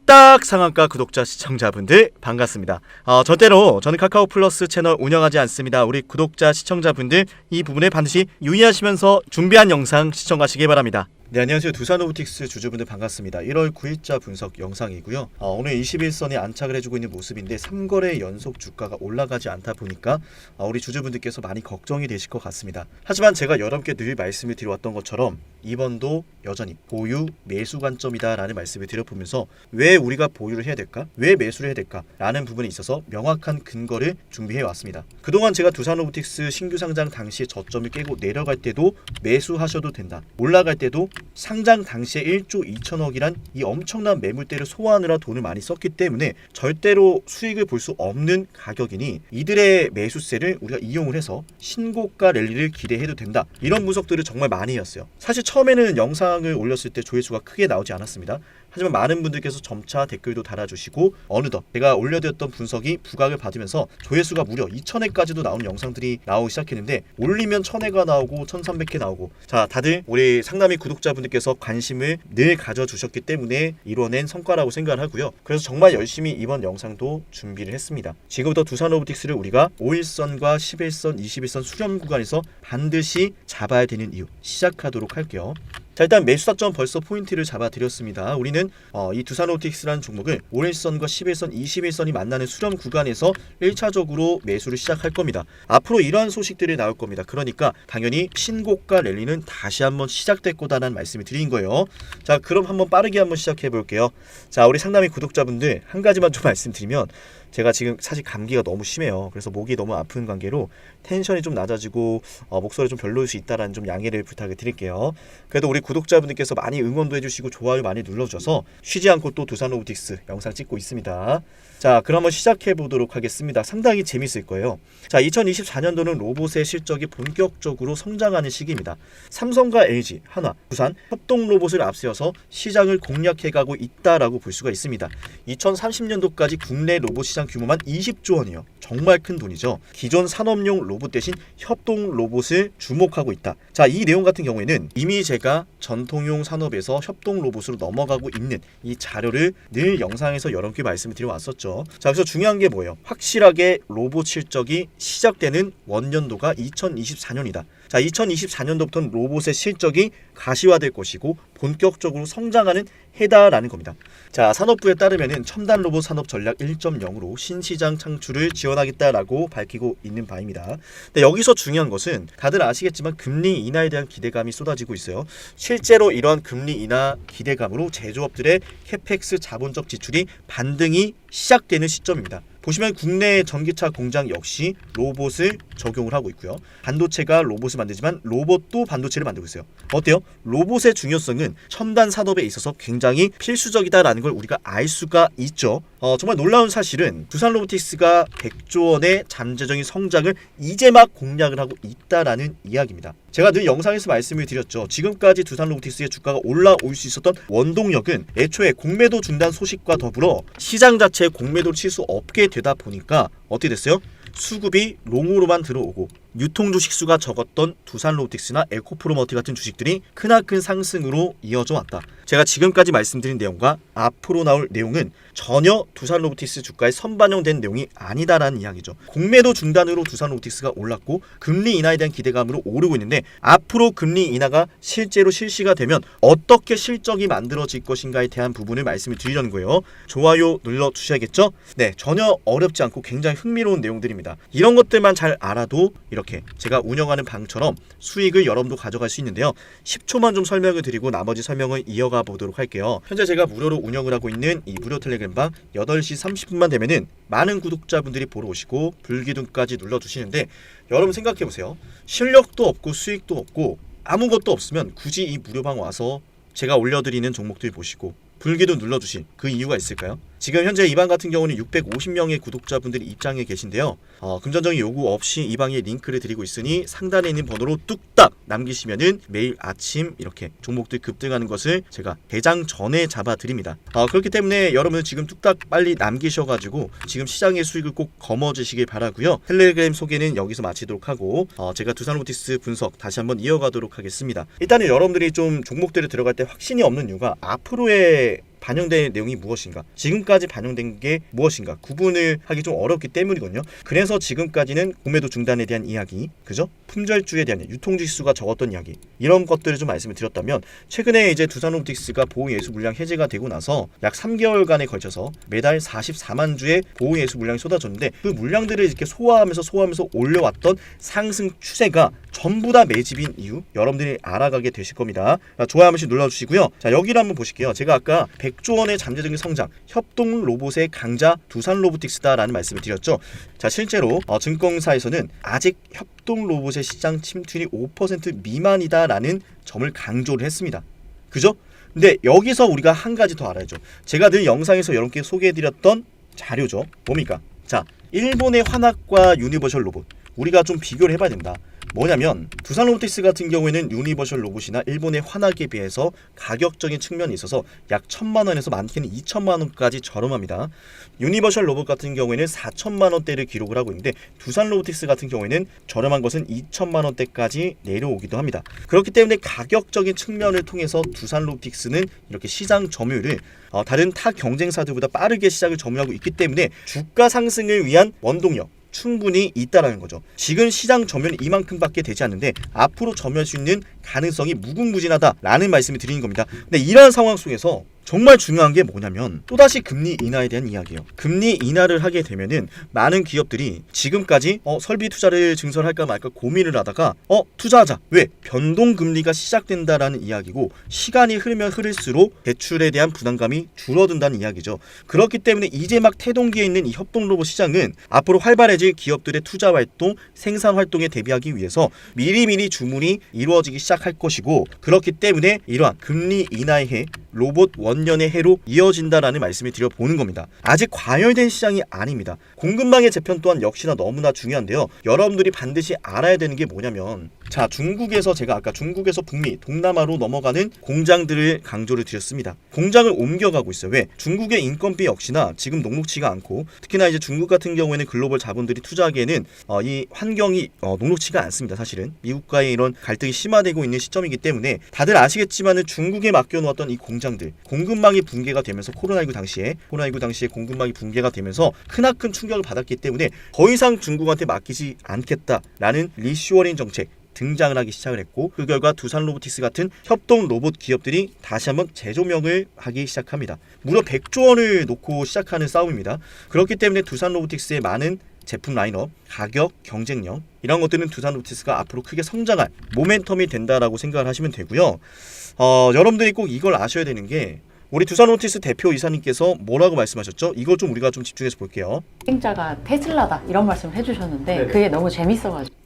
뚝딱 상한가 구독자 시청자분들 반갑습니다. 절대로 저는 카카오 플러스 채널 운영하지 않습니다. 우리 구독자 시청자분들 이 부분에 반드시 유의하시면서 준비한 영상 시청하시기 바랍니다. 네, 안녕하세요. 두산로보틱스 주주분들 반갑습니다. 1월 9일자 분석 영상이고요. 오늘 21선에 안착을 해주고 있는 모습인데 3거래 연속 주가가 올라가지 않다 보니까 우리 주주분들께서 많이 걱정이 되실 것 같습니다. 하지만 제가 여러분께 늘 말씀을 드려왔던 것처럼 이번도 여전히 보유 매수 관점이다 라는 말씀을 드려보면서 왜 우리가 보유를 해야 될까? 왜 매수를 해야 될까? 라는 부분에 있어서 명확한 근거를 준비해 왔습니다. 그동안 제가 두산로보틱스 신규 상장 당시에 저점을 깨고 내려갈 때도 매수하셔도 된다. 올라갈 때도 상장 당시에 1조 2천억이란 이 엄청난 매물대를 소화하느라 돈을 많이 썼기 때문에 절대로 수익을 볼 수 없는 가격이니 이들의 매수세를 우리가 이용을 해서 신고가 랠리를 기대해도 된다. 이런 분석들을 정말 많이 했어요. 사실 처음에는 영상을 올렸을 때 조회수가 크게 나오지 않았습니다. 하지만 많은 분들께서 점차 댓글도 달아주시고 어느덧 제가 올려드렸던 분석이 부각을 받으면서 조회수가 무려 2000회까지도 나오는 영상들이 나오기 시작했는데 올리면 1000회가 나오고 1300회 나오고 자 다들 우리 상담이 구독자분들께서 관심을 늘 가져주셨기 때문에 이뤄낸 성과라고 생각을 하고요. 그래서 정말 열심히 이번 영상도 준비를 했습니다. 지금부터 두산로보틱스를 우리가 5일선과 11선, 21선 수렴 구간에서 반드시 잡아야 되는 이유 시작하도록 할게요. 자, 일단 매수타점 벌써 포인트를 잡아드렸습니다. 우리는 이 두산로보틱스라는 종목을 5일선과 11선, 21선이 만나는 수렴 구간에서 1차적으로 매수를 시작할 겁니다. 앞으로 이러한 소식들이 나올 겁니다. 그러니까 당연히 신고가 랠리는 다시 한번 시작될 거다라는 말씀을 드린 거예요. 자, 그럼 한번 빠르게 한번 시작해 볼게요. 자, 우리 상담이 구독자분들 한 가지만 좀 말씀드리면 제가 지금 사실 감기가 너무 심해요. 그래서 목이 너무 아픈 관계로 텐션이 좀 낮아지고 목소리 좀 별로일 수 있다라는 좀 양해를 부탁을 드릴게요. 그래도 우리 구독자분들께서 많이 응원도 해주시고 좋아요 많이 눌러주셔서 쉬지 않고 또 두산로보틱스 영상 찍고 있습니다. 자, 그럼 한번 시작해 보도록 하겠습니다. 상당히 재밌을 거예요. 자, 2024년도는 로봇의 실적이 본격적으로 성장하는 시기입니다. 삼성과 LG, 한화, 두산 협동 로봇을 앞세워서 시장을 공략해가고 있다라고 볼 수가 있습니다. 2030년도까지 국내 로봇 시장 규모만 20조 원이요. 정말 큰 돈이죠. 기존 산업용 로봇 대신 협동 로봇을 주목하고 있다. 자, 이 내용 같은 경우에는 이미 제가 전통용 산업에서 협동 로봇으로 넘어가고 있는 이 자료를 늘 영상에서 여러분께 말씀을 드려왔었죠. 자, 그래서 중요한 게 뭐예요? 확실하게 로봇 실적이 시작되는 원년도가 2024년이다. 자, 2024년도부터는 로봇의 실적이 가시화될 것이고 본격적으로 성장하는 해다라는 겁니다. 자, 산업부에 따르면은 첨단 로봇 산업 전략 1.0으로 신시장 창출을 지원하겠다라고 밝히고 있는 바입니다. 근데 여기서 중요한 것은 다들 아시겠지만 금리 인하에 대한 기대감이 쏟아지고 있어요. 실제로 이러한 금리 인하 기대감으로 제조업들의 캐펙스 자본적 지출이 반등이 시작되는 시점입니다. 보시면 국내 전기차 공장 역시 로봇을 적용을 하고 있고요. 반도체가 로봇을 만들지만 로봇도 반도체를 만들고 있어요. 어때요? 로봇의 중요성은 첨단 산업에 있어서 굉장히 필수적이다라는 걸 우리가 알 수가 있죠. 정말 놀라운 사실은 두산로보틱스가 100조 원의 잠재적인 성장을 이제 막 공략을 하고 있다라는 이야기입니다. 제가 늘 영상에서 말씀을 드렸죠. 지금까지 두산로보틱스의 주가가 올라올 수 있었던 원동력은 애초에 공매도 중단 소식과 더불어 시장 자체에 공매도를 칠 수 없게 되다 보니까 어떻게 됐어요? 수급이 롱으로만 들어오고 유통 주식 수가 적었던 두산로보틱스나 에코프로머티 같은 주식들이 크나큰 상승으로 이어져 왔다. 제가 지금까지 말씀드린 내용과 앞으로 나올 내용은 전혀 두산로보틱스 주가에 선반영된 내용이 아니다라는 이야기죠. 공매도 중단으로 두산로보틱스가 올랐고 금리 인하에 대한 기대감으로 오르고 있는데 앞으로 금리 인하가 실제로 실시가 되면 어떻게 실적이 만들어질 것인가에 대한 부분을 말씀을 드리려는 거예요. 좋아요 눌러주셔야겠죠? 네, 전혀 어렵지 않고 굉장히 흥미로운 내용들입니다. 이런 것들만 잘 알아도 이렇게 제가 운영하는 방처럼 수익을 여러분도 가져갈 수 있는데요. 10초만 좀 설명을 드리고 나머지 설명을 이어가 보도록 할게요. 현재 제가 무료로 운영을 하고 있는 이 무료 텔레그램방 8시 30분만 되면은 많은 구독자분들이 보러 오시고 불기둥까지 눌러주시는데 여러분 생각해보세요. 실력도 없고 수익도 없고 아무것도 없으면 굳이 이 무료방 와서 제가 올려드리는 종목들 보시고 불기둥 눌러주신 그 이유가 있을까요? 지금 현재 이 방 같은 경우는 650명의 구독자분들이 입장해 계신데요. 금전적인 요구 없이 이 방에 링크를 드리고 있으니 상단에 있는 번호로 뚝딱 남기시면은 매일 아침 이렇게 종목들 급등하는 것을 제가 개장 전에 잡아드립니다. 그렇기 때문에 여러분은 지금 뚝딱 빨리 남기셔가지고 지금 시장의 수익을 꼭 거머쥐시길 바라고요. 텔레그램 소개는 여기서 마치도록 하고 제가 두산로보틱스 분석 다시 한번 이어가도록 하겠습니다. 일단은 여러분들이 좀 종목들을 들어갈 때 확신이 없는 이유가 앞으로의 반영된 내용이 무엇인가, 지금까지 반영된 게 무엇인가 구분을 하기 좀 어렵기 때문이거든요. 그래서 지금까지는 구매도 중단에 대한 이야기, 그죠? 품절주에 대한 유통지수가 적었던 이야기, 이런 것들을 좀 말씀을 드렸다면, 최근에 이제 두산로보틱스가 보호예수 물량 해제가 되고 나서 약 3개월간에 걸쳐서 매달 44만 주의 보호예수 물량이 쏟아졌는데, 그 물량들을 이렇게 소화하면서 올려왔던 상승 추세가 전부 다 매집인 이유 여러분들이 알아가게 되실 겁니다. 좋아요 한 번씩 눌러주시고요. 자, 여기를 한번 보실게요. 제가 아까 100조 원의 잠재적인 성장, 협동 로봇의 강자 두산로보틱스다라는 말씀을 드렸죠. 자, 실제로 증권사에서는 아직 협동 로봇의 시장 침투율이 5% 미만이다라는 점을 강조를 했습니다. 그죠? 근데 여기서 우리가 한 가지 더 알아야죠. 제가 늘 영상에서 여러분께 소개해드렸던 자료죠. 뭡니까? 자, 일본의 환학과 유니버셜 로봇, 우리가 좀 비교를 해봐야 된다. 뭐냐면 두산로보틱스 같은 경우에는 유니버셜 로봇이나 일본의 환학에 비해서 가격적인 측면이 있어서 약 1,000만 원에서 많게는 2,000만 원까지 저렴합니다. 유니버셜 로봇 같은 경우에는 4,000만 원대를 기록을 하고 있는데, 두산로보틱스 같은 경우에는 저렴한 것은 2,000만 원대까지 내려오기도 합니다. 그렇기 때문에 가격적인 측면을 통해서 두산로보틱스는 이렇게 시장 점유율을 다른 타 경쟁사들보다 빠르게 시장을 점유하고 있기 때문에 주가 상승을 위한 원동력 충분히 있다라는 거죠. 지금 시장 점유율이 이만큼밖에 되지 않는데 앞으로 점유할 수 있는 가능성이 무궁무진하다라는 말씀을 드리는 겁니다. 근데 이러한 상황 속에서 정말 중요한 게 뭐냐면 또다시 금리 인하에 대한 이야기예요. 금리 인하를 하게 되면은 많은 기업들이 지금까지 설비 투자를 증설할까 말까 고민을 하다가 투자하자. 왜? 변동금리가 시작된다라는 이야기고, 시간이 흐르면 흐를수록 대출에 대한 부담감이 줄어든다는 이야기죠. 그렇기 때문에 이제 막 태동기에 있는 이 협동로봇 시장은 앞으로 활발해질 기업들의 투자 활동, 생산 활동에 대비하기 위해서 미리미리 주문이 이루어지기 시작할 것이고, 그렇기 때문에 이러한 금리 인하의 해, 로봇 원년의 해로 이어진다라는 말씀을 드려보는 겁니다. 아직 과열된 시장이 아닙니다. 공급망의 재편 또한 역시나 너무나 중요한데요. 여러분들이 반드시 알아야 되는 게 뭐냐면, 자, 중국에서 제가 아까 중국에서 북미, 동남아로 넘어가는 공장들을 강조를 드렸습니다. 공장을 옮겨가고 있어요. 왜? 중국의 인건비 역시나 지금 녹록치가 않고, 특히나 이제 중국 같은 경우에는 글로벌 자본들이 투자하기에는 이 환경이 녹록치가 않습니다. 사실은 미국과의 이런 갈등이 심화되고 있는 시점이기 때문에 다들 아시겠지만은 중국에 맡겨놓았던 이 공장들, 공급망이 붕괴가 되면서 코로나19 당시에 공급망이 붕괴가 되면서 크나큰 충격을 받았기 때문에 더 이상 중국한테 맡기지 않겠다라는 리쇼어링 정책 등장을 하기 시작을 했고, 그 결과 두산로보틱스 같은 협동 로봇 기업들이 다시 한번 재조명을 하기 시작합니다. 무려 100조 원을 놓고 시작하는 싸움입니다. 그렇기 때문에 두산로보틱스의 많은 제품 라인업, 가격, 경쟁력, 이런 것들은 두산로보틱스가 앞으로 크게 성장할 모멘텀이 된다라고 생각을 하시면 되고요. 여러분들이 꼭 이걸 아셔야 되는 게, 우리 두산로보틱스 대표 이사님께서 뭐라고 말씀하셨죠? 이걸 좀 우리가 좀 집중해서 볼게요. 경쟁자가 테슬라다 이런 말씀을 해주셨는데, 네네. 그게 너무 재밌어가지고.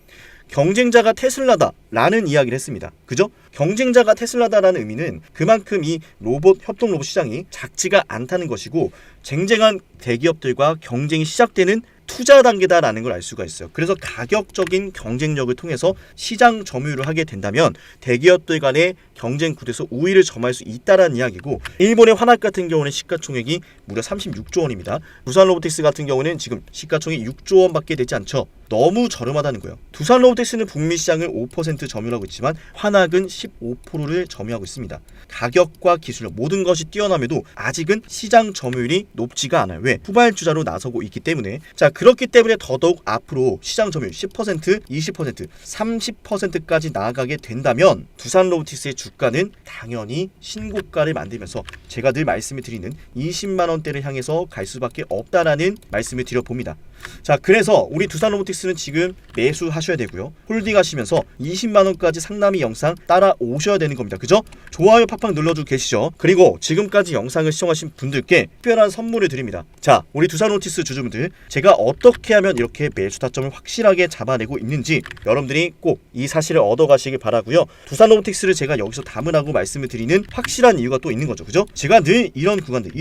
경쟁자가 테슬라다라는 이야기를 했습니다. 그죠? 경쟁자가 테슬라다라는 의미는 그만큼 이 로봇, 협동 로봇 시장이 작지가 않다는 것이고, 쟁쟁한 대기업들과 경쟁이 시작되는 투자 단계다라는 걸 알 수가 있어요. 그래서 가격적인 경쟁력을 통해서 시장 점유율을 하게 된다면 대기업들 간의 경쟁 구도에서 우위를 점할 수 있다라는 이야기고, 일본의 환학 같은 경우는 시가총액이 무려 36조 원입니다. 두산로보틱스 같은 경우는 지금 시가총액 6조 원밖에 되지 않죠. 너무 저렴하다는 거예요. 두산로보틱스는 북미 시장을 5% 점유하고 있지만 환학은 15%를 점유하고 있습니다. 가격과 기술력 모든 것이 뛰어남에도 아직은 시장 점유율이 높지가 않아요. 왜? 후발주자로 나서고 있기 때문에. 자, 그렇기 때문에 더더욱 앞으로 시장 점유율 10%, 20%, 30%까지 나아가게 된다면 두산로보틱스의 주가는 당연히 신고가를 만들면서 제가 늘 말씀을 드리는 20만 원대를 향해서 갈 수밖에 없다라는 말씀을 드려봅니다. 자, 그래서 우리 두산로보틱스는 지금 매수하셔야 되고요. 홀딩하시면서 20만 원까지 상남이 영상 따라오셔야 되는 겁니다. 그죠? 좋아요 팍팍 눌러주고 계시죠? 그리고 지금까지 영상을 시청하신 분들께 특별한 선물을 드립니다. 자, 우리 두산로보틱스 주주분들, 제가 어떻게 하면 이렇게 매수 타점을 확실하게 잡아내고 있는지 여러분들이 꼭 이 사실을 얻어가시길 바라고요. 두산로보틱스를 제가 여기서 담으라고 말씀을 드리는 확실한 이유가 또 있는 거죠. 그죠? 제가 늘 이런 구간들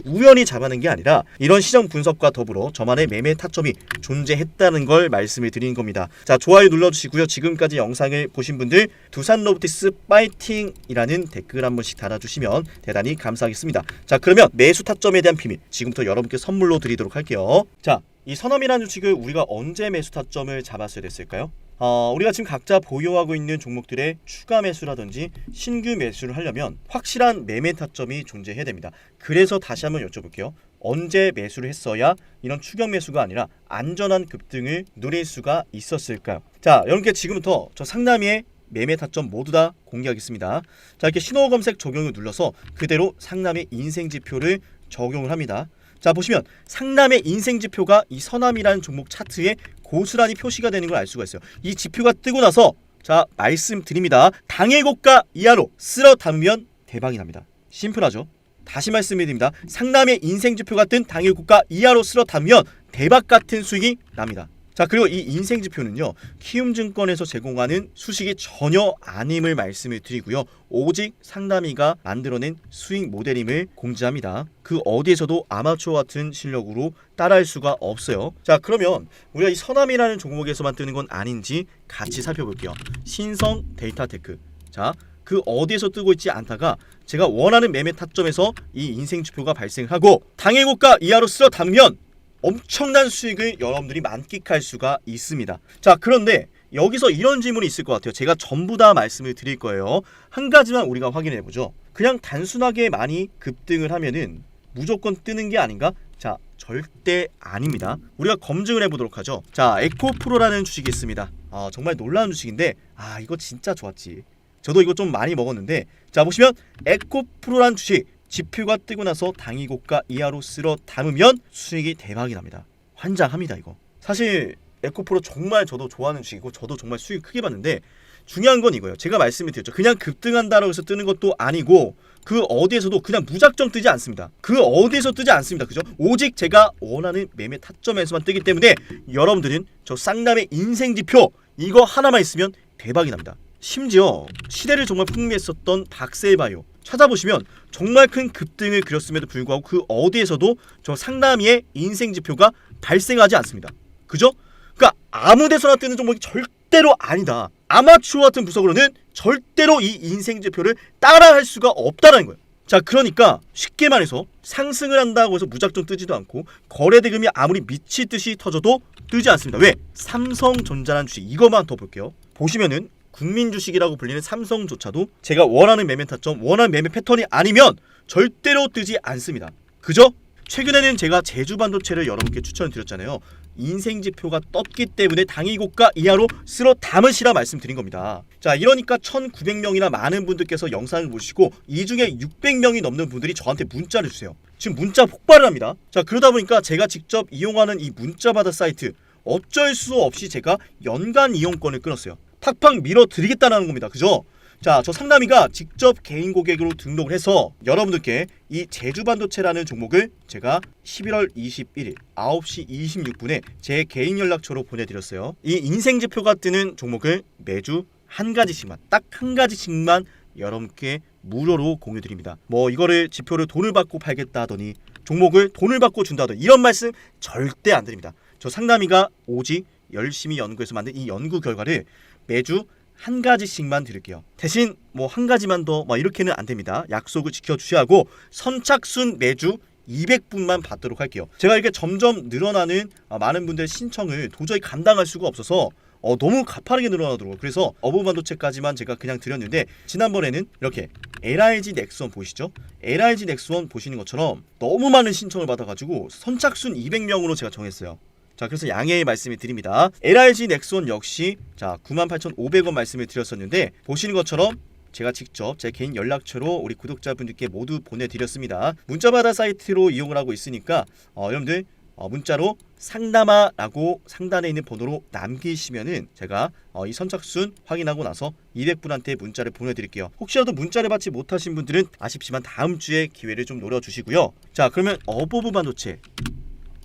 우연히 잡아낸 게 아니라 이런 시장 분석과 더불어 저만의 매매 타점이 존재했다는 걸 말씀을 드리는 겁니다. 자, 좋아요 눌러주시고요. 지금까지 영상을 보신 분들 두산로보틱스 파이팅이라는 댓글 한 번씩 달아주시면 대단히 감사하겠습니다. 자, 그러면 매수 타점에 대한 비밀 지금부터 여러분께 선물로 드리도록 할게요. 자, 이 선엄이라는 주식을 우리가 언제 매수 타점을 잡았어야 됐을까요? 우리가 지금 각자 보유하고 있는 종목들의 추가 매수라든지 신규 매수를 하려면 확실한 매매 타점이 존재해야 됩니다. 그래서 다시 한번 여쭤볼게요. 언제 매수를 했어야 이런 추격 매수가 아니라 안전한 급등을 누릴 수가 있었을까요? 자, 여러분께 지금부터 저 상남이의 매매 타점 모두 다 공개하겠습니다. 자, 이렇게 신호 검색 적용을 눌러서 그대로 상남의 인생 지표를 적용을 합니다. 자, 보시면 상남의 인생 지표가 이 서남이라는 종목 차트에 고스란히 표시가 되는 걸 알 수가 있어요. 이 지표가 뜨고 나서 자, 말씀드립니다. 당일 고가 이하로 쓸어 담으면 대박이 납니다. 심플하죠? 다시 말씀드립니다. 상남의 인생 지표 같은 당일 고가 이하로 쓸어 담으면 대박 같은 수익이 납니다. 자, 그리고 이 인생 지표는요, 키움증권에서 제공하는 수식이 전혀 아님을 말씀을 드리고요, 오직 상담이가 만들어낸 수익 모델임을 공지합니다. 그 어디에서도 아마추어 같은 실력으로 따라할 수가 없어요. 자, 그러면 우리가 이 서남이라는 종목에서만 뜨는 건 아닌지 같이 살펴볼게요. 신성 데이터테크. 자, 그 어디에서 뜨고 있지 않다가 제가 원하는 매매 타점에서 이 인생 지표가 발생하고 당일 고가 이하로 쓸어 담으면 엄청난 수익을 여러분들이 만끽할 수가 있습니다. 자, 그런데 여기서 이런 질문이 있을 것 같아요. 제가 전부 다 말씀을 드릴 거예요. 한 가지만 우리가 확인해 보죠. 그냥 단순하게 많이 급등을 하면은 무조건 뜨는 게 아닌가? 자, 절대 아닙니다. 우리가 검증을 해보도록 하죠. 자, 에코프로라는 주식이 있습니다. 정말 놀라운 주식인데 이거 진짜 좋았지. 저도 이거 좀 많이 먹었는데, 자, 보시면 에코프로라는 주식 지표가 뜨고 나서 당일 고가 이하로 쓸어 담으면 수익이 대박이 납니다. 환장합니다. 이거 사실 에코프로 정말 저도 좋아하는 주식이고 저도 정말 수익 크게 봤는데, 중요한 건 이거예요. 제가 말씀을 드렸죠. 그냥 급등한다라고 해서 뜨는 것도 아니고 그 어디에서도 그냥 무작정 뜨지 않습니다. 그 어디에서 뜨지 않습니다. 그죠? 오직 제가 원하는 매매 타점에서만 뜨기 때문에 여러분들은 저 쌍남의 인생지표 이거 하나만 있으면 대박이 납니다. 심지어 시대를 정말 풍미했었던 박셀바이오 찾아보시면 정말 큰 급등을 그렸음에도 불구하고 그 어디에서도 저 상남이의 인생 지표가 발생하지 않습니다. 그죠? 그러니까 아무 데서나 뜨는 종목이 절대로 아니다. 아마추어 같은 부석으로는 절대로 이 인생 지표를 따라할 수가 없다는 거예요. 자, 그러니까 쉽게 말해서 상승을 한다고 해서 무작정 뜨지도 않고 거래 대금이 아무리 미치듯이 터져도 뜨지 않습니다. 왜? 삼성전자라는 주식 이것만 더 볼게요. 보시면은 국민 주식이라고 불리는 삼성조차도 제가 원하는 매매 타점, 원하는 매매 패턴이 아니면 절대로 뜨지 않습니다. 그죠? 최근에는 제가 제주반도체를 여러분께 추천을 드렸잖아요. 인생 지표가 떴기 때문에 당일 고가 이하로 쓸어 담으시라 말씀드린 겁니다. 자, 이러니까 1900명이나 많은 분들께서 영상을 보시고 이 중에 600명이 넘는 분들이 저한테 문자를 주세요. 지금 문자 폭발을 합니다. 자, 그러다 보니까 제가 직접 이용하는 이 문자바다 사이트 어쩔 수 없이 제가 연간 이용권을 끊었어요. 팍팍 밀어드리겠다는 겁니다. 그죠? 자, 저 상남이가 직접 개인 고객으로 등록을 해서 여러분들께 이 제주반도체라는 종목을 제가 11월 21일 9시 26분에 제 개인 연락처로 보내드렸어요. 이 인생지표가 뜨는 종목을 매주 한 가지씩만, 딱 한 가지씩만 여러분께 무료로 공유드립니다. 뭐 이거를 지표를 돈을 받고 팔겠다 하더니 종목을 돈을 받고 준다 하더니 이런 말씀 절대 안 드립니다. 저 상남이가 오직 열심히 연구해서 만든 이 연구 결과를 매주 한 가지씩만 드릴게요. 대신 뭐 한 가지만 더 이렇게는 안 됩니다. 약속을 지켜주셔야 하고 선착순 매주 200분만 받도록 할게요. 제가 이렇게 점점 늘어나는 많은 분들의 신청을 도저히 감당할 수가 없어서 너무 가파르게 늘어나더라고요. 그래서 어부반도체까지만 제가 그냥 드렸는데, 지난번에는 이렇게 LIG 넥스원 보이시죠? LIG 넥스원 보시는 것처럼 너무 많은 신청을 받아가지고 선착순 200명으로 제가 정했어요. 자, 그래서 양해의 말씀을 드립니다. LIG 넥스원 역시 자 98,500원 말씀을 드렸었는데, 보시는 것처럼 제가 직접 제 개인 연락처로 우리 구독자분들께 모두 보내드렸습니다. 문자바다 사이트로 이용을 하고 있으니까 여러분들 문자로 상담아라고 상단에 있는 번호로 남기시면은 제가 이 선착순 확인하고 나서 200분한테 문자를 보내드릴게요. 혹시라도 문자를 받지 못하신 분들은 아쉽지만 다음 주에 기회를 좀 노려주시고요. 자, 그러면 어버브 반도체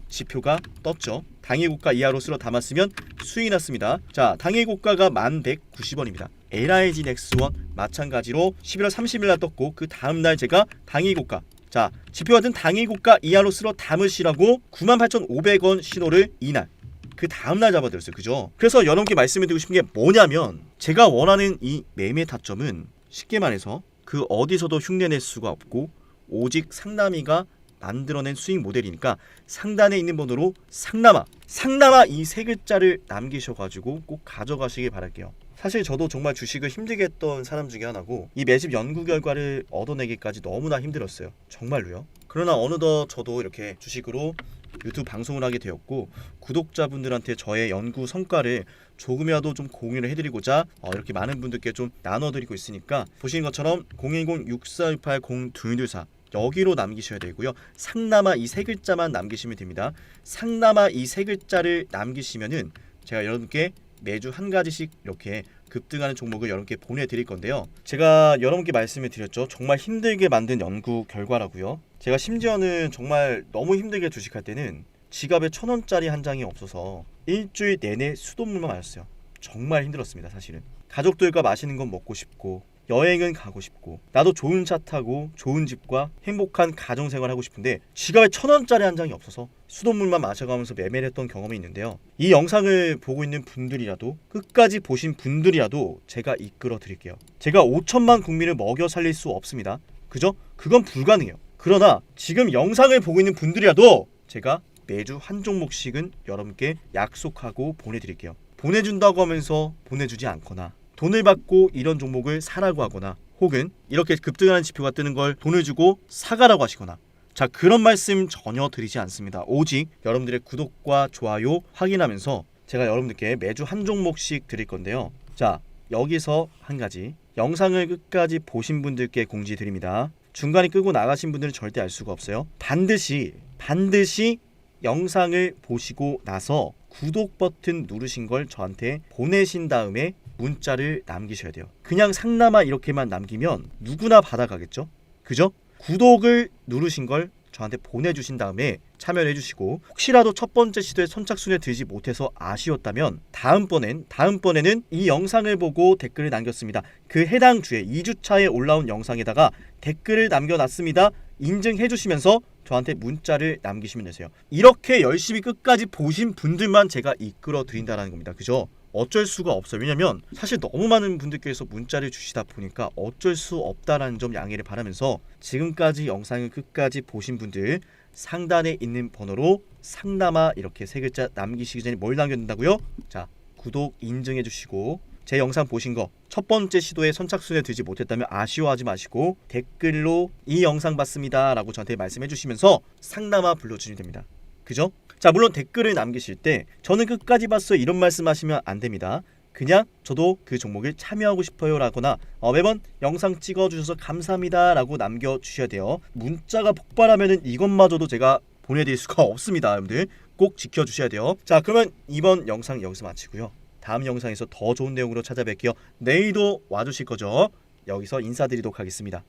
지표가 떴죠. 당일 고가 이하로 쓸어 담았으면 수익이 났습니다. 자, 당일 고가가 1190원입니다. LIG 넥스원 마찬가지로 11월 30일 날 떴고 그 다음날 제가 당일 고가, 자, 지표 같은 당일 고가 이하로 쓸어 담으시라고 98,500원 신호를 이날 그 다음날 잡아드렸어요. 그죠? 그래서 여러분께 말씀을 드리고 싶은 게 뭐냐면, 제가 원하는 이 매매 타점은 쉽게 말해서 그 어디서도 흉내낼 수가 없고 오직 상담이가 만들어낸 수익 모델이니까 상단에 있는 번호로 상남아 이 세 글자를 남기셔가지고 꼭 가져가시길 바랄게요. 사실 저도 정말 주식을 힘들게 했던 사람 중에 하나고 이 매집 연구 결과를 얻어내기까지 너무나 힘들었어요. 정말로요. 그러나 어느덧 저도 이렇게 주식으로 유튜브 방송을 하게 되었고 구독자분들한테 저의 연구 성과를 조금이라도 좀 공유를 해드리고자 이렇게 많은 분들께 좀 나눠드리고 있으니까 보시는 것처럼 010-6468-0224 여기로 남기셔야 되고요. 상남아 이 세 글자만 남기시면 됩니다. 상남아 이 세 글자를 남기시면은 제가 여러분께 매주 한 가지씩 이렇게 급등하는 종목을 여러분께 보내드릴 건데요. 제가 여러분께 말씀을 드렸죠. 정말 힘들게 만든 연구 결과라고요. 제가 심지어는 정말 너무 힘들게 주식할 때는 지갑에 1,000원짜리 한 장이 없어서 일주일 내내 수돗물만 마셨어요. 정말 힘들었습니다. 사실은 가족들과 맛있는 건 먹고 싶고 여행은 가고 싶고 나도 좋은 차 타고 좋은 집과 행복한 가정생활 하고 싶은데 지갑에 1,000원짜리 한 장이 없어서 수돗물만 마셔가면서 매매를 했던 경험이 있는데요. 이 영상을 보고 있는 분들이라도 끝까지 보신 분들이라도 제가 이끌어 드릴게요. 제가 5천만 국민을 먹여 살릴 수 없습니다. 그죠? 그건 불가능해요. 그러나 지금 영상을 보고 있는 분들이라도 제가 매주 한 종목씩은 여러분께 약속하고 보내드릴게요. 보내준다고 하면서 보내주지 않거나 돈을 받고 이런 종목을 사라고 하거나 혹은 이렇게 급등하는 지표가 뜨는 걸 돈을 주고 사가라고 하시거나 자 그런 말씀 전혀 드리지 않습니다. 오직 여러분들의 구독과 좋아요 확인하면서 제가 여러분들께 매주 한 종목씩 드릴 건데요. 자 여기서 한 가지 영상을 끝까지 보신 분들께 공지 드립니다. 중간에 끄고 나가신 분들은 절대 알 수가 없어요. 반드시 영상을 보시고 나서 구독 버튼 누르신 걸 저한테 보내신 다음에 문자를 남기셔야 돼요. 그냥 상남아 이렇게만 남기면 누구나 받아가겠죠? 그죠? 구독을 누르신 걸 저한테 보내주신 다음에 참여를 해주시고 혹시라도 첫 번째 시도에 선착순에 들지 못해서 아쉬웠다면 다음번에는 이 영상을 보고 댓글을 남겼습니다. 그 해당 주에 2주차에 올라온 영상에다가 댓글을 남겨놨습니다. 인증해주시면서 저한테 문자를 남기시면 되세요. 이렇게 열심히 끝까지 보신 분들만 제가 이끌어 드린다는 겁니다. 그죠? 어쩔 수가 없어요. 왜냐면 사실 너무 많은 분들께서 문자를 주시다 보니까 어쩔 수 없다라는 점 양해를 바라면서 지금까지 영상을 끝까지 보신 분들 상단에 있는 번호로 상남아 이렇게 세 글자 남기시기 전에 뭘 남겨둔다고요? 자 구독 인증해 주시고 제 영상 보신 거 첫 번째 시도에 선착순에 들지 못했다면 아쉬워하지 마시고 댓글로 이 영상 봤습니다 라고 저한테 말씀해 주시면서 상남아 불러주시면 됩니다. 그죠? 자 물론 댓글을 남기실 때 저는 끝까지 봤어요 이런 말씀하시면 안 됩니다. 그냥 저도 그 종목에 참여하고 싶어요 라거나 매번 영상 찍어주셔서 감사합니다 라고 남겨주셔야 돼요. 문자가 폭발하면 이것마저도 제가 보내드릴 수가 없습니다. 여러분들 꼭 지켜주셔야 돼요. 자 그러면 이번 영상 여기서 마치고요. 다음 영상에서 더 좋은 내용으로 찾아뵐게요. 내일도 와주실 거죠? 여기서 인사드리도록 하겠습니다.